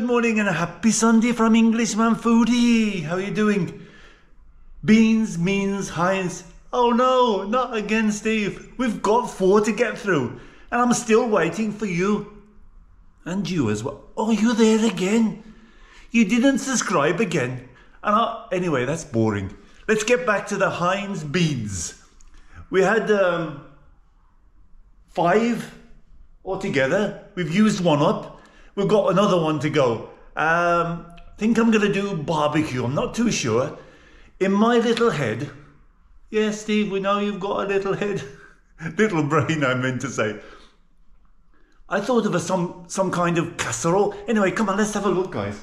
Good morning and a happy Sunday from Englishman Foodie. How are you doing? Beans, means, Heinz. Oh no, not again, Steve. We've got 4 to get through and I'm still waiting for you. And you as well. Oh, you're there again. You didn't subscribe again. Anyway, that's boring. Let's get back to the Heinz beans. We had 5 altogether. We've used 1 up. We've got another 1 to go. Think I'm going to do barbecue. I'm not too sure. In my little head. Yeah, Steve, we know you've got a little head. Little brain, I meant to say. I thought of some kind of casserole. Anyway, come on, let's have a look, guys.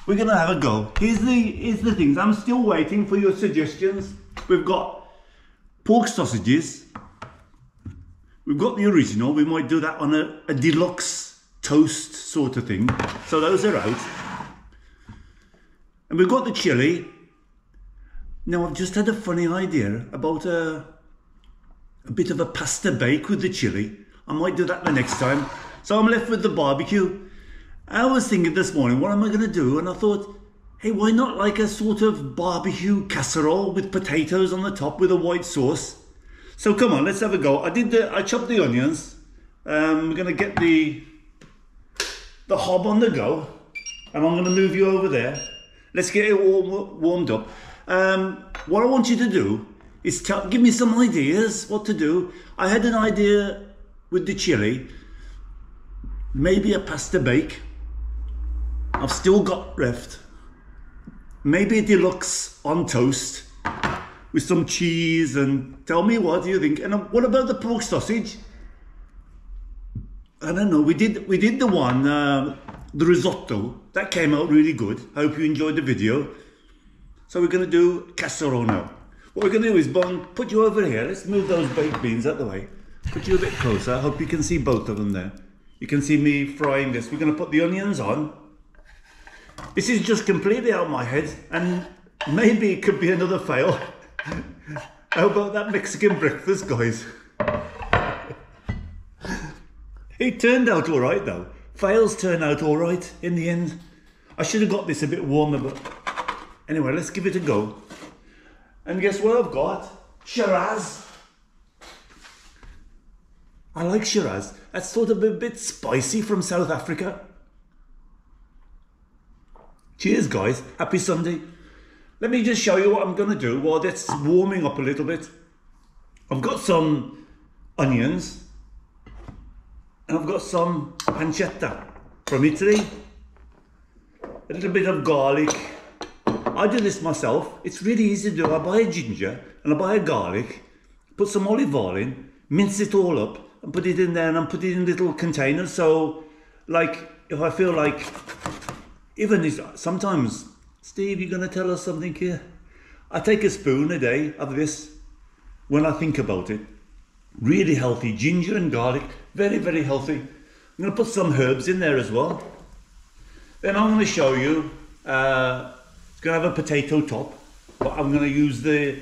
We're going to have a go. Here's the things. I'm still waiting for your suggestions. We've got pork sausages. We've got the original. We might do that on a deluxe toast sort of thing. So those are out. And we've got the chili. Now I've just had a funny idea about a bit of a pasta bake with the chili. I might do that the next time. So I'm left with the barbecue. I was thinking this morning, what am I going to do? And I thought, hey, why not like a sort of barbecue casserole with potatoes on the top with a white sauce? So come on, let's have a go. I chopped the onions. We're going to get the hob on the go. And I'm going to move you over there. Let's get it all warmed up. What I want you to do is give me some ideas what to do. I had an idea with the chili. Maybe a pasta bake. I've still got left. Maybe a deluxe on toast with some cheese, and tell me what do you think. And what about the pork sausage? I don't know. We did the one, the risotto. That came out really good. I hope you enjoyed the video. So we're going to do casserole now. What we're going to do is put you over here. Let's move those baked beans out the way. Put you a bit closer. I hope you can see both of them there. You can see me frying this. We're going to put the onions on. This is just completely out of my head, and maybe it could be another fail. How about that Mexican breakfast, guys? It turned out all right, though. Fails turn out all right in the end. I should have got this a bit warmer, but anyway, let's give it a go. And guess what I've got? Shiraz. I like Shiraz. That's sort of a bit spicy from South Africa. Cheers, guys. Happy Sunday. Let me just show you what I'm going to do while that's warming up a little bit. I've got some onions. And I've got some pancetta from Italy. A little bit of garlic. I do this myself. It's really easy to do. I buy a ginger and I buy a garlic. Put some olive oil in. Mince it all up. And put it in there, and put it in little containers. So, like, if I feel like, even sometimes, Steve, you're going to tell us something here. I take a spoon a day of this when I think about it. Really healthy, ginger and garlic, very, very healthy. I'm going to put some herbs in there as well. Then I'm going to show you, it's going to have a potato top, but I'm going to use the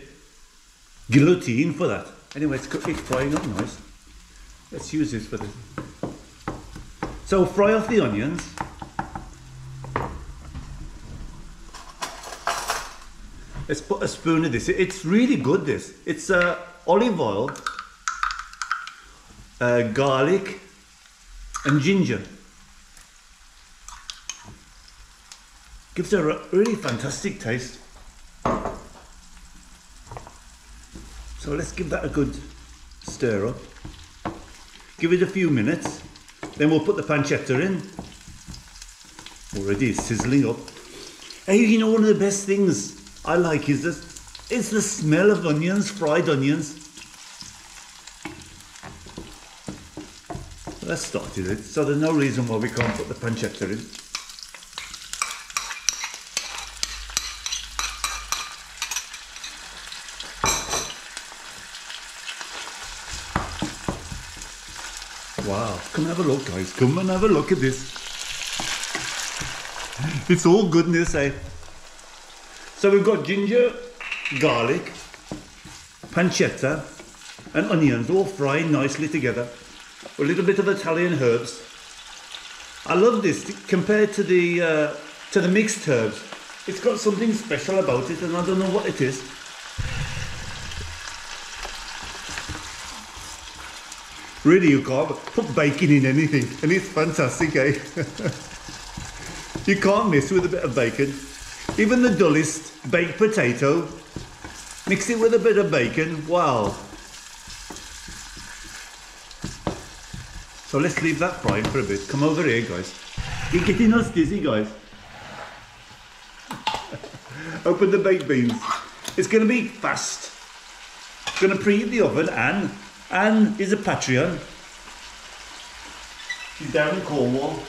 guillotine for that. Anyway, it's frying up nice. Let's use this for this. So fry off the onions. Let's put a spoon of this. It's really good, this. It's olive oil, garlic and ginger. Gives a really fantastic taste. So let's give that a good stir up. Give it a few minutes, then we'll put the pancetta in. Already it's sizzling up. Hey, you know, one of the best things I like is the smell of onions, fried onions. Let's start with it. So there's no reason why we can't put the pancetta in. Wow, come and have a look, guys. Come and have a look at this. It's all goodness, eh? So we've got ginger, garlic, pancetta and onions all frying nicely together. A little bit of Italian herbs. I love this compared to the mixed herbs. It's got something special about it, and I don't know what it is. Really, you can't put bacon in anything, and it's fantastic, eh? You can't miss with a bit of bacon. Even the dullest baked potato, mix it with a bit of bacon, wow. So let's leave that frying for a bit. Come over here, guys. You're getting us dizzy, guys. Open the baked beans. It's going to be fast. Going to preheat the oven. Anne is a Patreon. She's down in Cornwall.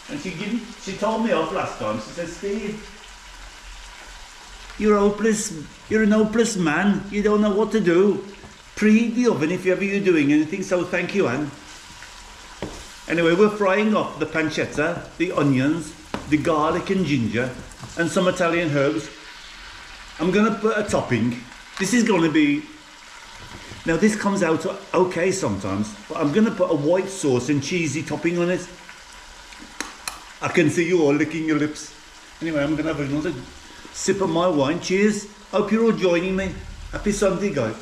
And she told me off last time. She said, Steve, you're hopeless. You're an hopeless man. You don't know what to do. Preheat the oven if ever you're doing anything. So thank you, Anne. Anyway, we're frying up the pancetta, the onions, the garlic and ginger, and some Italian herbs. I'm going to put a topping. This is going to be... Now, this comes out okay sometimes, but I'm going to put a white sauce and cheesy topping on it. I can see you all licking your lips. Anyway, I'm going to have another sip of my wine. Cheers. Hope you're all joining me. Happy Sunday, guys.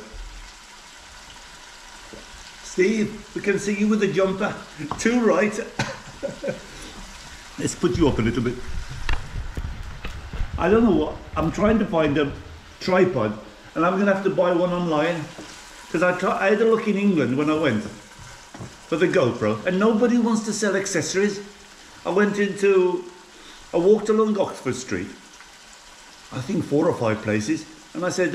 Steve, we can see you with a jumper. Too right. Let's put you up a little bit. I don't know what. I'm trying to find a tripod, and I'm going to have to buy one online. Because I had a look in England when I went for the GoPro, and nobody wants to sell accessories. I walked along Oxford Street, I think 4 or 5 places, and I said,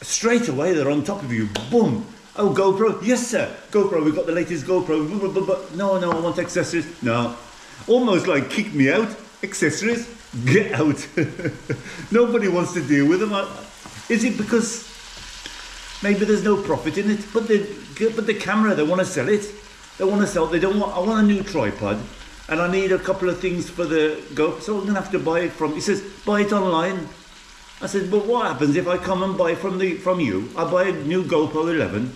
straight away they're on top of you, boom. Oh, GoPro? Yes, sir. GoPro, we've got the latest GoPro. No, I want accessories. No. Almost like kick me out. Accessories? Get out. Nobody wants to deal with them. Is it because maybe there's no profit in it? But the camera, they want to sell it. They don't want, I want a new tripod. And I need a couple of things for the GoPro. So I'm going to have to buy it from, he says, buy it online. I said, but what happens if I come and buy from you? I buy a new GoPro 11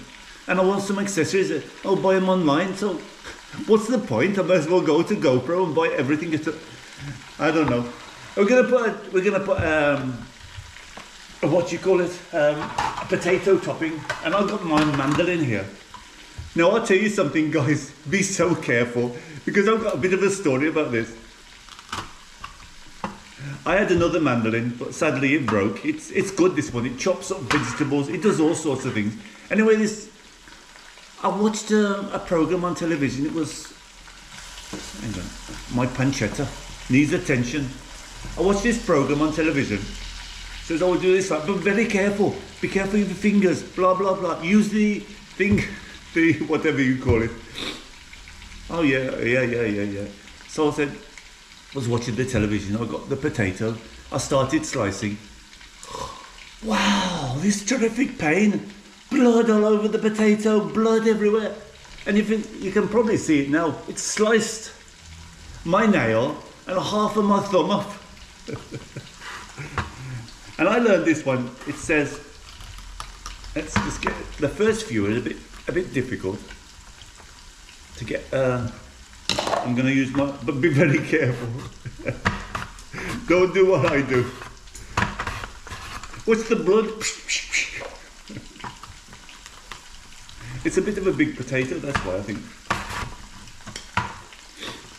and I want some accessories. I'll buy them online. So what's the point? I might as well go to GoPro and buy everything. I don't know. We're gonna put what you call it, a potato topping, and I've got my mandolin here. Now I'll tell you something, guys. Be so careful because I've got a bit of a story about this. I had another mandolin, but sadly it broke. It's good, this one. It chops up vegetables. It does all sorts of things. Anyway, I watched a program on television. It was, hang on, my pancetta needs attention. I watched this program on television. It says, oh, do this, but very careful. Be careful with your fingers. Blah blah blah. Use the thing, the whatever you call it. Oh yeah. So I said, was watching the television, I got the potato, I started slicing. Wow, this terrific pain. Blood all over the potato, blood everywhere. And you can probably see it now. It's sliced my nail and half of my thumb off. And I learned this one. It says, let's just get it. The first few are a bit difficult to get. I'm going to use but be very careful. Don't do what I do. What's the blood? It's a bit of a big potato, that's why I think.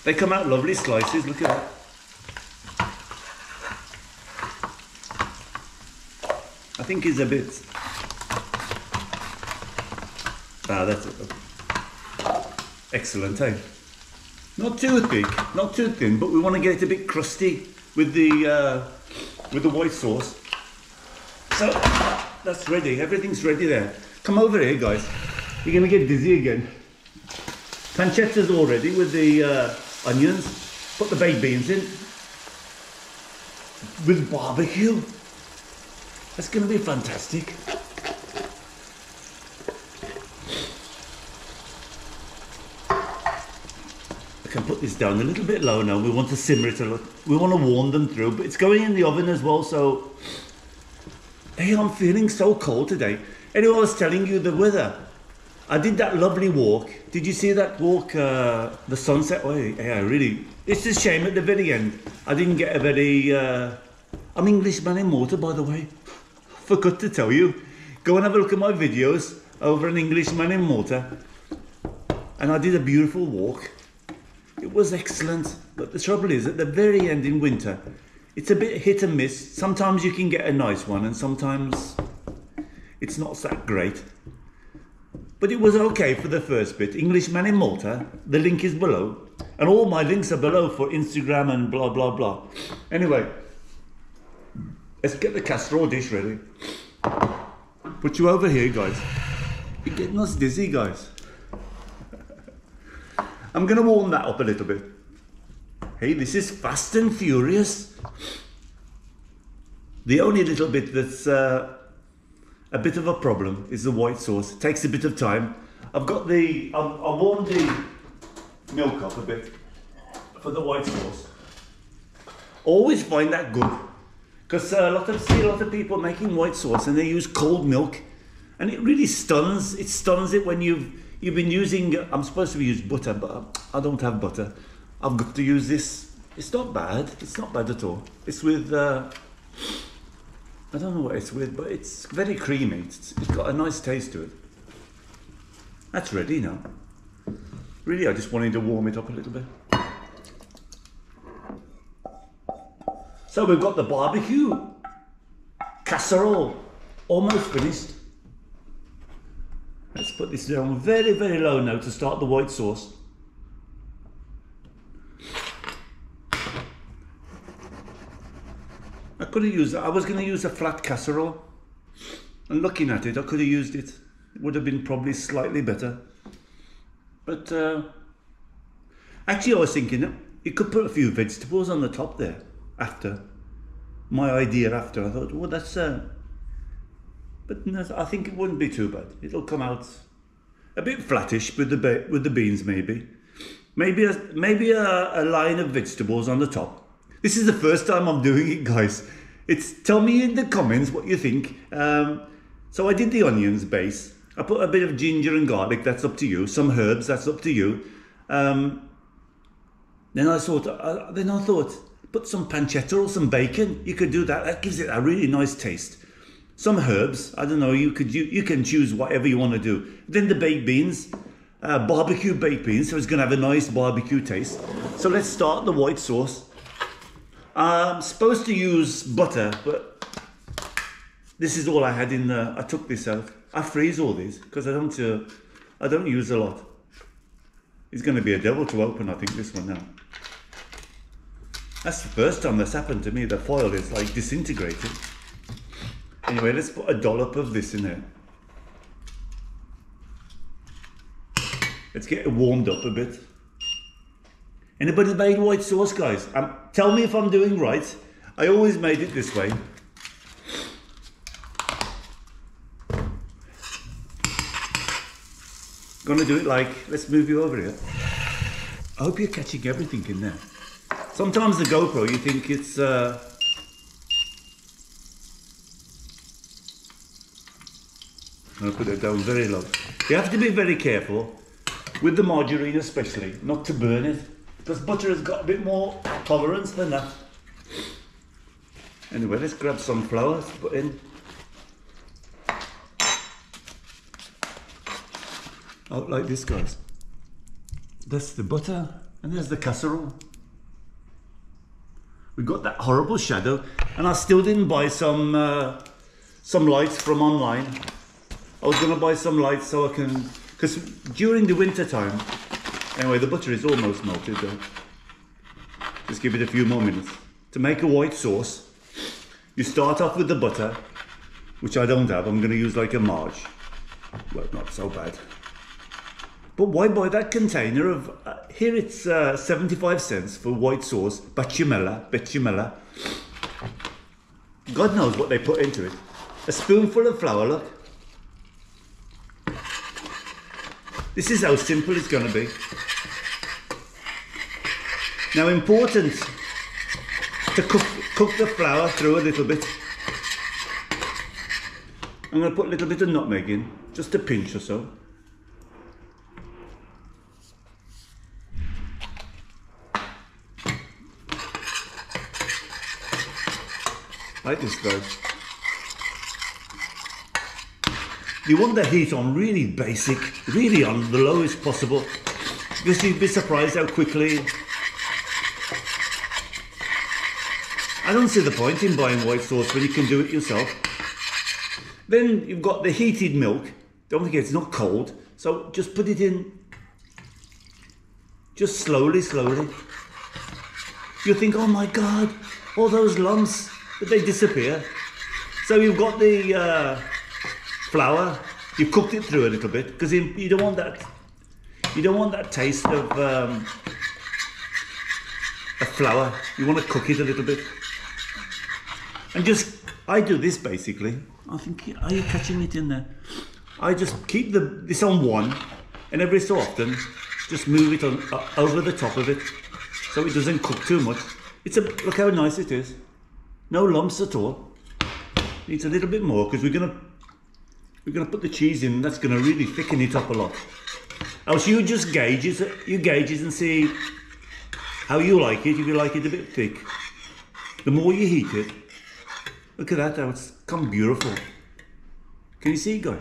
They come out lovely slices, look at that. I think it's a bit. That's it. Excellent, eh? Not too thick, not too thin, but we want to get it a bit crusty with the white sauce. So that's ready. Everything's ready there. Come over here, guys. You're gonna get dizzy again. Pancetta's all ready with the onions. Put the baked beans in with barbecue. That's gonna be fantastic. I can put this down a little bit low now. We want to simmer it a lot. We want to warm them through, but it's going in the oven as well. So, hey, I'm feeling so cold today. Anyway, I was telling you the weather. I did that lovely walk. Did you see that walk, the sunset? Oh, yeah, really. It's a shame at the very end. I didn't get a very... I'm Englishman in Mortar, by the way. Forgot to tell you. Go and have a look at my videos over an Englishman in Mortar. And I did a beautiful walk. It was excellent. But the trouble is, at the very end in winter, it's a bit hit and miss. Sometimes you can get a nice one and sometimes it's not that great. But it was okay for the first bit. Englishman in Malta, the link is below. And all my links are below for Instagram and blah, blah, blah. Anyway, let's get the casserole dish ready. Put you over here, guys. You're getting us dizzy, guys. I'm going to warm that up a little bit. Hey, this is Fast and Furious. The only little bit that's a bit of a problem is the white sauce. It takes a bit of time. I've got I warmed the milk up a bit for the white sauce. Always find that good because see a lot of people making white sauce and they use cold milk, and it really stuns. It stuns it when you've been using. I'm supposed to use butter, but I don't have butter. I've got to use this. It's not bad. It's not bad at all. It's with. I don't know what it's with, but it's very creamy. It's got a nice taste to it. That's ready now. Really, I just wanted to warm it up a little bit. So we've got the barbecue casserole almost finished. Let's put this down very, very low now to start the white sauce. I could have used that. I was going to use a flat casserole, and looking at it, I could have used it. It would have been probably slightly better. But actually, I was thinking that you could put a few vegetables on the top there after. My idea after. I thought, well, that's. But no, I think it wouldn't be too bad. It'll come out a bit flattish with the beans, maybe. Maybe a line of vegetables on the top. This is the first time I'm doing it, guys. Tell me in the comments what you think. So I did the onions base. I put a bit of ginger and garlic. That's up to you. Some herbs. That's up to you. Then I thought, put some pancetta or some bacon. You could do that. That gives it a really nice taste. Some herbs. I don't know. You can choose whatever you want to do. Then the baked beans. Barbecue baked beans. So it's going to have a nice barbecue taste. So let's start the white sauce. I'm supposed to use butter, but this is all I had in there. I took this out. I freeze all these because I don't use a lot. It's going to be a devil to open, I think, this one now. That's the first time that's happened to me. The foil is like disintegrated. Anyway, let's put a dollop of this in there. Let's get it warmed up a bit. Anybody made white sauce, guys? Tell me if I'm doing right. I always made it this way. Gonna do it like, let's move you over here. I hope you're catching everything in there. Sometimes the GoPro, you think it's... I'm gonna put it down very low. You have to be very careful, with the margarine especially, not to burn it. Because butter has got a bit more tolerance than that. Anyway, let's grab some flour to put in. Out like this, guys. That's the butter, and there's the casserole. We got that horrible shadow, and I still didn't buy some lights from online. I was going to buy some lights so I can, because during the winter time. Anyway, the butter is almost melted though. Just give it a few more minutes. To make a white sauce, you start off with the butter, which I don't have. I'm going to use like a Marge. Well, not so bad. But why buy that container of... here it's 75 cents for white sauce, bechamel. God knows what they put into it. A spoonful of flour, look. This is how simple it's going to be. Now, important to cook the flour through a little bit. I'm going to put a little bit of nutmeg in, just a pinch or so. Like this, guys. You want the heat on really basic, really on the lowest possible, because you'd be surprised how quickly. I don't see the point in buying white sauce when you can do it yourself. Then you've got the heated milk. Don't forget it's not cold, so just put it in, just slowly, slowly. You'll think, oh my God, all those lumps, but they disappear. So you've got the flour, you've cooked it through a little bit, because you don't want that taste of flour. You want to cook it a little bit. And I do this basically. I think, are you catching it in there? I just keep this on one, and every so often, just move it on over the top of it, so it doesn't cook too much. Look how nice it is. No lumps at all. Needs a little bit more, because we're gonna put the cheese in. That's gonna really thicken it up a lot. Else you just gauge it and see how you like it. If you like it a bit thick, the more you heat it. Look at that, how it's come beautiful. Can you see, guys?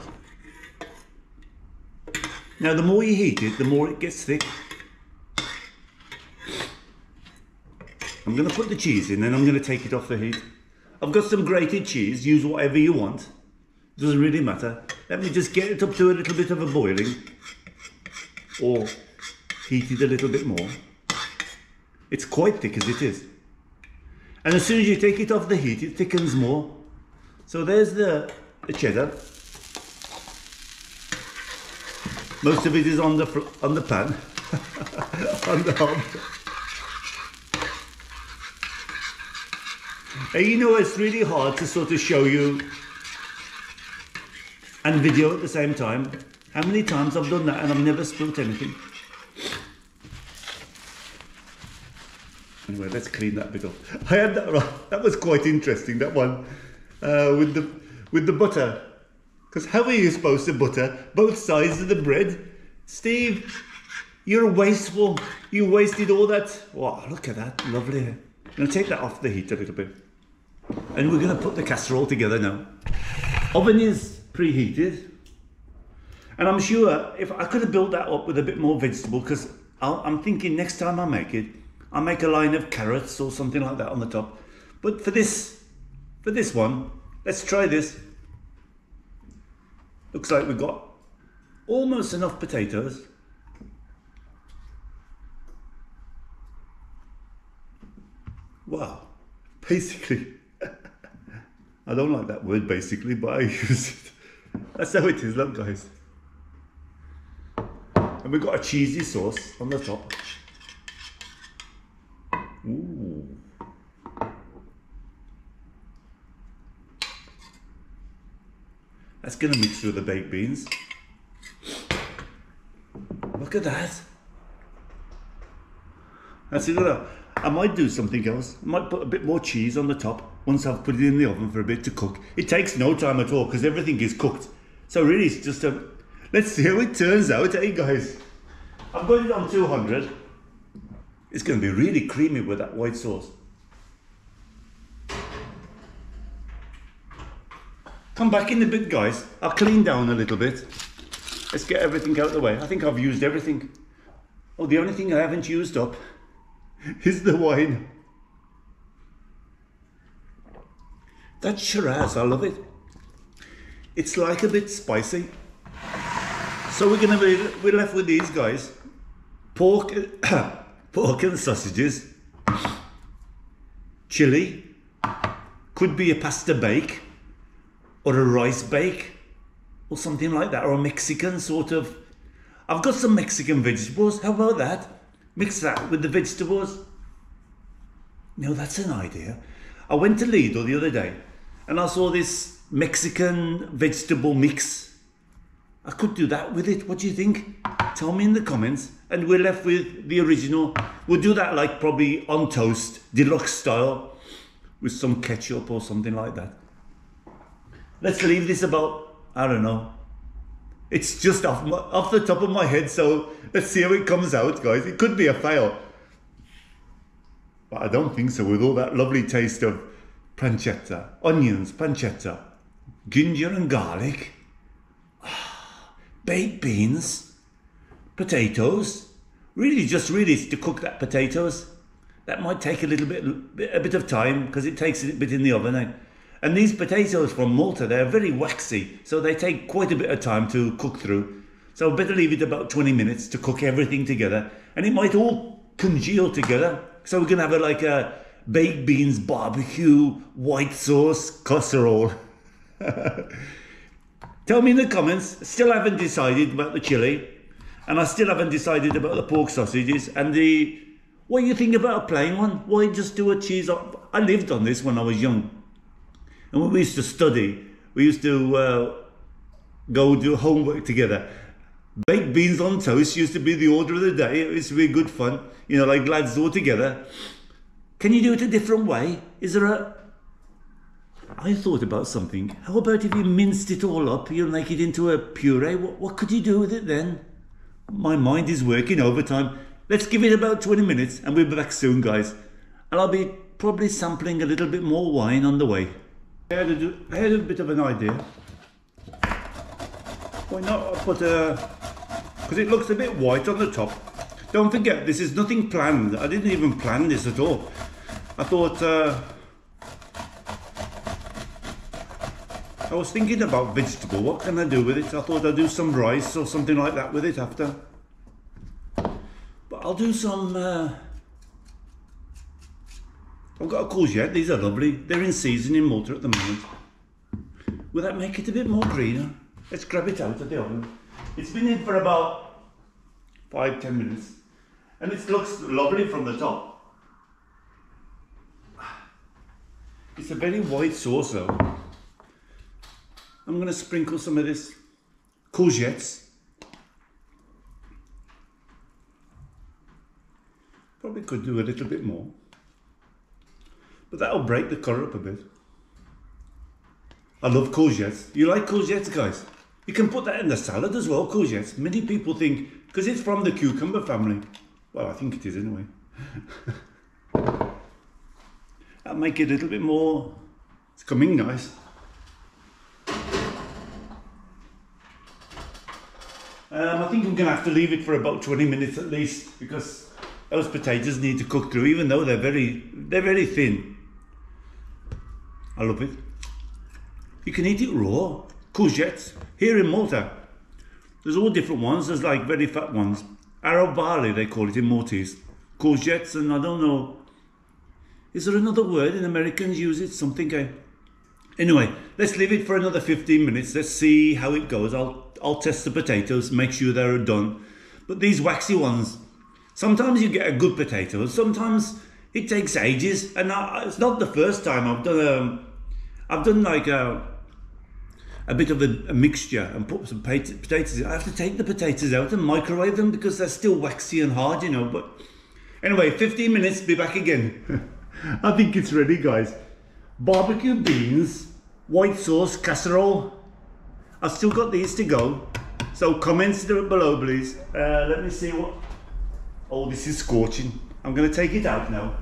Now, the more you heat it, the more it gets thick. I'm going to put the cheese in, then I'm going to take it off the heat. I've got some grated cheese. Use whatever you want. Doesn't really matter. Let me just get it up to a little bit of a boiling, or heat it a little bit more. It's quite thick as it is. And as soon as you take it off the heat, it thickens more. So there's the cheddar. Most of it is on the pan, on the hob. And you know, it's really hard to sort of show you and video at the same time. How many times I've done that and I've never spilt anything. Anyway, let's clean that bit off. I had that right. That was quite interesting, that one, with the butter. Because how are you supposed to butter both sides of the bread? Steve, you're wasteful. You wasted all that. Wow, look at that, lovely. I'm going to take that off the heat a little bit. And we're going to put the casserole together now. Oven is preheated. And I'm sure if I could have built that up with a bit more vegetable, because I'm thinking next time I make it, I'll make a line of carrots or something like that on the top. But for this one, let's try this. Looks like we've got almost enough potatoes. Wow, basically, I don't like that word basically, but I use it. That's how it is, look guys. And we've got a cheesy sauce on the top. Ooh. That's going to mix with the baked beans. Look at that. That's it. I might do something else. I might put a bit more cheese on the top once I've put it in the oven for a bit to cook. It takes no time at all because everything is cooked. So really it's just let's see how it turns out, hey guys. I've got it on 200. It's going to be really creamy with that white sauce. Come back in a bit, guys. I'll clean down a little bit. Let's get everything out of the way. I think I've used everything. Oh, the only thing I haven't used up is the wine. That's Shiraz, I love it. It's like a bit spicy. So we're left with these guys. Pork and sausages. Chili. Could be a pasta bake. Or a rice bake, or something like that, or a Mexican sort of. I've got some Mexican vegetables. How about that? Mix that with the vegetables. No, that's an idea. I went to Lidl the other day, and I saw this Mexican vegetable mix. I could do that with it. What do you think? Tell me in the comments. And we're left with the original. We'll do that like probably on toast, deluxe style, with some ketchup or something like that. Let's leave this about, I don't know. It's just off the top of my head, so let's see how it comes out, guys. It could be a fail. But I don't think so, with all that lovely taste of pancetta, onions, pancetta, ginger and garlic, baked beans, potatoes. Really, just really to cook that potatoes. That might take a bit of time because it takes a bit in the oven. And these potatoes from Malta, they're very waxy, so they take quite a bit of time to cook through. So better leave it about 20 minutes to cook everything together, and it might all congeal together. So we're gonna have a baked beans barbecue white sauce casserole. Tell me in the comments. Still haven't decided about the chili, and I still haven't decided about the pork sausages and what do you think about a plain one? Why just do a cheese? I lived on this when I was young, and when we used to study, we used to go do homework together. Baked beans on toast used to be the order of the day. It used to be good fun, you know, like lads all together. Can you do it a different way? Is there I thought about something. How about if you minced it all up, you'll make it into a puree? What could you do with it then? My mind is working overtime. Let's give it about 20 minutes and we'll be back soon, guys. And I'll be probably sampling a little bit more wine on the way. I had a bit of an idea. Why not put because it looks a bit white on the top. Don't forget, this is nothing planned. I didn't even plan this at all. I thought, I was thinking about vegetable. What can I do with it? I thought I'd do some rice or something like that with it after. But I'll do some, I've got a courgette. These are lovely. They're in season in Malta at the moment. Will that make it a bit more greener? Let's grab it out of the oven. It's been in for about 5-10 minutes. And it looks lovely from the top. It's a very white sauce though. I'm going to sprinkle some of this courgettes. Probably could do a little bit more. But that'll break the colour up a bit. I love courgettes. You like courgettes, guys? You can put that in the salad as well, courgettes. Many people think, because it's from the cucumber family. Well, I think it is anyway. That'll make it a little bit more. It's coming, guys. I think I'm going to have to leave it for about 20 minutes at least, because those potatoes need to cook through, even though they're very thin. I love it. You can eat it raw. Courgettes here in Malta, there's all different ones. There's like very fat ones. Arrow barley, they call it in Maltese. Courgettes, and I don't know. Is there another word? In Americans use it, something. Anyway, let's leave it for another 15 minutes. Let's see how it goes. I'll test the potatoes, make sure they're done. But these waxy ones, sometimes you get a good potato, sometimes it takes ages. And it's not the first time I've done like a bit of a mixture and put some potatoes in. I have to take the potatoes out and microwave them because they're still waxy and hard, you know. But anyway, 15 minutes, be back again. I think it's ready, guys. Barbecue beans, white sauce, casserole. I've still got these to go. So comments below, please. Let me see what... Oh, this is scorching. I'm going to take it out now.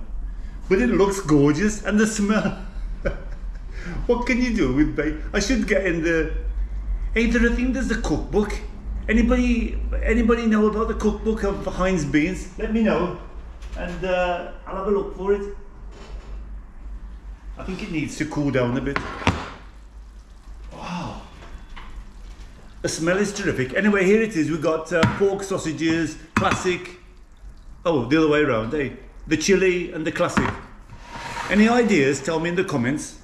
But it looks gorgeous, and the smell... What can you do with bacon? I should get in the... Hey, I think there's a cookbook. Anybody know about the cookbook of Heinz beans? Let me know, and I'll have a look for it. I think it needs to cool down a bit. Wow, the smell is terrific. Anyway, here it is. We've got pork sausages, classic. Oh, the other way around, eh? The chili and the classic. Any ideas? Tell me in the comments.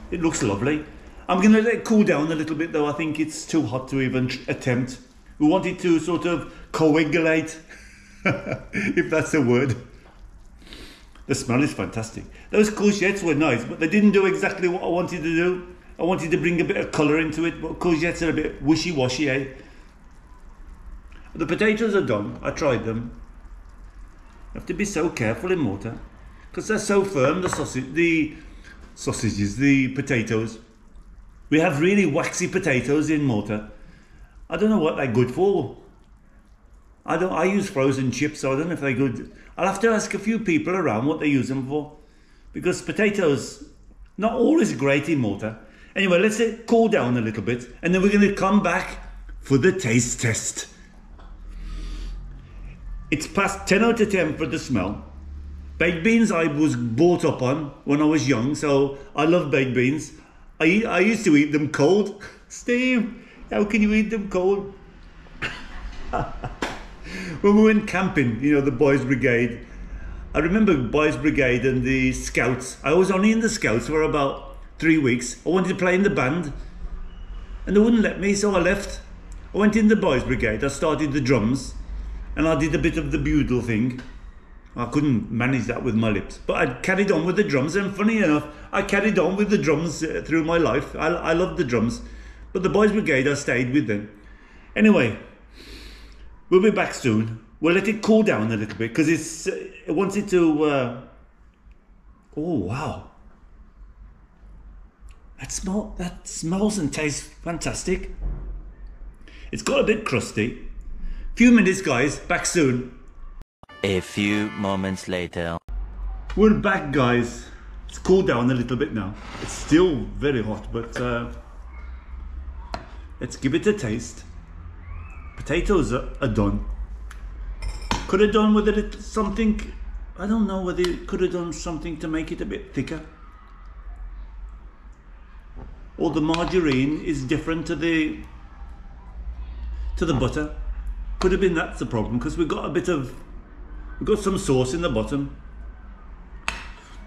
It looks lovely. I'm going to let it cool down a little bit though. I think it's too hot to even attempt. We want it to sort of coagulate, if that's a word. The smell is fantastic. Those courgettes were nice, but they didn't do exactly what I wanted to do. I wanted to bring a bit of colour into it, but courgettes are a bit wishy-washy, eh? The potatoes are done. I tried them. You have to be so careful in Malta because they're so firm, the sausages, the potatoes. We have really waxy potatoes in Malta. I don't know what they're good for. I use frozen chips, so I don't know if they're good. I'll have to ask a few people around what they use them for, because potatoes not always great in mortar. Anyway, let's let it cool down a little bit, and then we're going to come back for the taste test. It's past 10 out of 10 for the smell. Baked beans I was brought up on when I was young, so I love baked beans. I used to eat them cold. Steve, how can you eat them cold? When we went camping, you know, the Boys Brigade. I remember Boys Brigade and the Scouts. I was only in the Scouts for about 3 weeks. I wanted to play in the band, and they wouldn't let me, so I left. I went in the Boys Brigade. I started the drums, and I did a bit of the bugle thing. I couldn't manage that with my lips, but I carried on with the drums, and funny enough, I carried on with the drums through my life. I loved the drums, but the Boys Brigade I stayed with them. Anyway, we'll be back soon. We'll let it cool down a little bit, because it wants it to... oh, wow. That smells and tastes fantastic. It's got a bit crusty. Few minutes, guys. Back soon. A few moments later. We're back, guys. It's cooled down a little bit now. It's still very hot, but let's give it a taste. Potatoes are done. Could have done with a little something. I don't know whether you could have done something to make it a bit thicker. Or the margarine is different to the butter. Could have been that's the problem, because we've got some sauce in the bottom.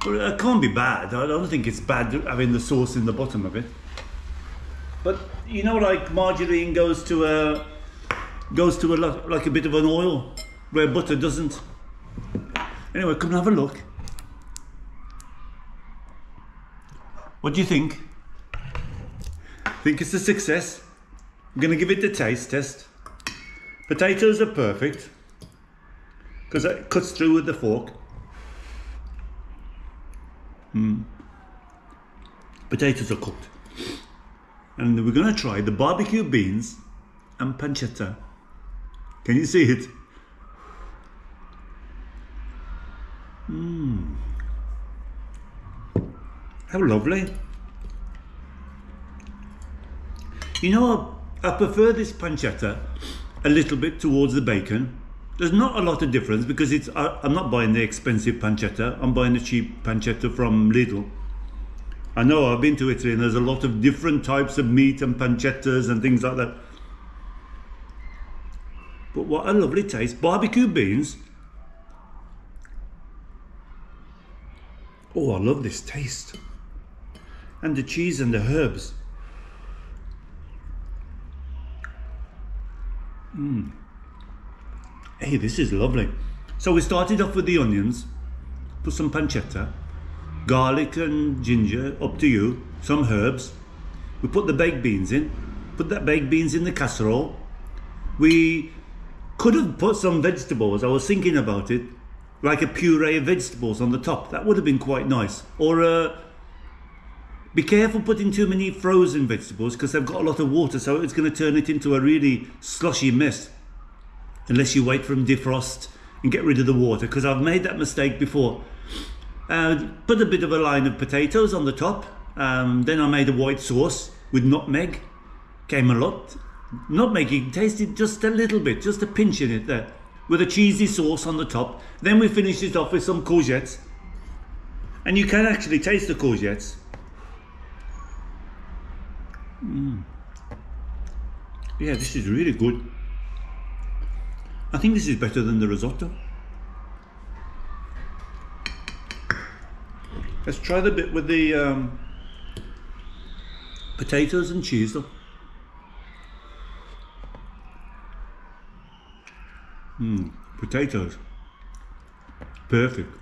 But it can't be bad. I don't think it's bad having the sauce in the bottom of it. But you know, like margarine goes to like a bit of an oil, where butter doesn't. Anyway, come and have a look. What do you think? Think it's a success? I'm going to give it the taste test. Potatoes are perfect, because it cuts through with the fork. Potatoes are cooked. And we're going to try the barbecue beans and pancetta. Can you see it? How lovely. You know, I prefer this pancetta a little bit towards the bacon. There's not a lot of difference, because I'm not buying the expensive pancetta. I'm buying the cheap pancetta from Lidl. I know, I've been to Italy, and there's a lot of different types of meat and pancettas and things like that. But what a lovely taste. Barbecue beans. Oh, I love this taste. And the cheese and the herbs. Hey, this is lovely. So we started off with the onions, put some pancetta, garlic and ginger, up to you, some herbs. We put the baked beans in, put that baked beans in the casserole. We could have put some vegetables, I was thinking about it, like a puree of vegetables on the top. That would have been quite nice. Or be careful putting too many frozen vegetables, because they've got a lot of water, so it's going to turn it into a really slushy mess. Unless you wait for them to defrost and get rid of the water, because I've made that mistake before. Put a bit of a line of potatoes on the top. Then I made a white sauce with nutmeg. Came a lot. Nutmeg, you can taste it just a little bit, just a pinch in it there, with a cheesy sauce on the top. Then we finished it off with some courgettes. And you can actually taste the courgettes. Yeah, this is really good. I think this is better than the risotto. Let's try the bit with the potatoes and cheese though. Potatoes. Perfect.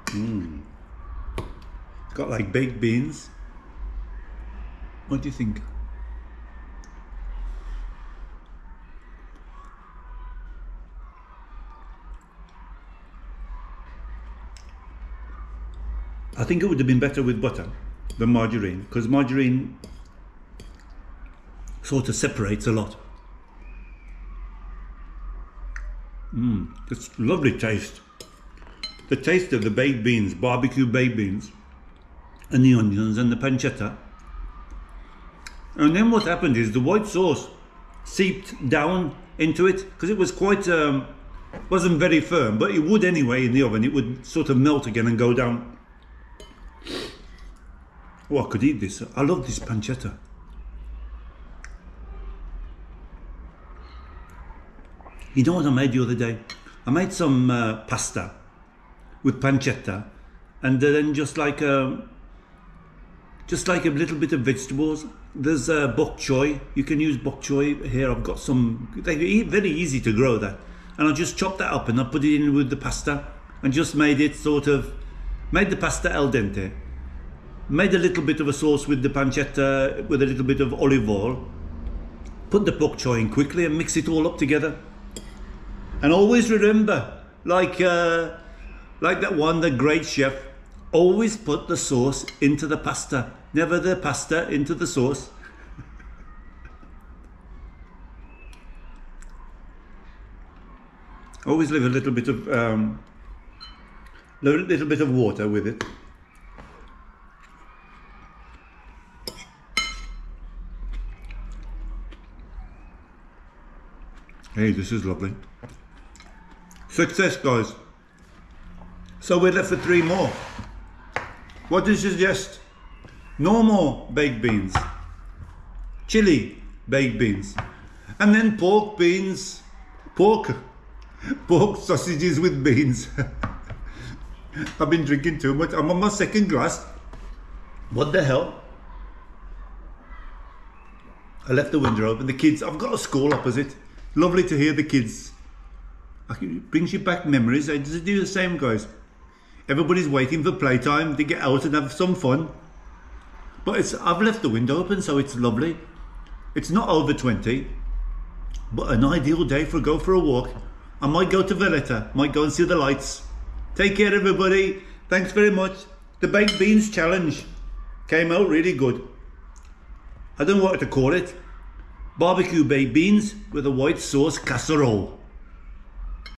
It's got like baked beans. What do you think? I think it would have been better with butter than margarine, because margarine sort of separates a lot. It's lovely taste. The taste of the baked beans, barbecue baked beans, and the onions and the pancetta. And then what happened is the white sauce seeped down into it, because it was quite, wasn't very firm, but it would anyway in the oven. It would sort of melt again and go down. Oh, I could eat this. I love this pancetta. You know what I made the other day? I made some pasta with pancetta, and then just like a little bit of vegetables. There's bok choy. You can use bok choy here. I've got some. They're very easy to grow that, and I just chopped that up and I put it in with the pasta and just made it made the pasta al dente. Made a little bit of a sauce with the pancetta with a little bit of olive oil. Put the bok choy in quickly and mix it all up together. And always remember, like that one, the great chef, always put the sauce into the pasta, never the pasta into the sauce. Always leave a little bit of water with it. Hey, this is lovely. Success, guys. So we're left with 3 more. What do you suggest? Normal baked beans, chili baked beans, and then pork sausages with beans. I've been drinking too much. I'm on my 2nd glass. What the hell? I left the window open. The kids, I've got a school opposite. Lovely to hear the kids. It brings you back memories. I just do the same, guys. Everybody's waiting for playtime to get out and have some fun. But I've left the window open, so it's lovely. It's not over 20, but an ideal day go for a walk. I might go to Valletta, might go and see the lights. Take care, everybody. Thanks very much. The baked beans challenge came out really good. I don't know what to call it. Barbecue baked beans with a white sauce casserole.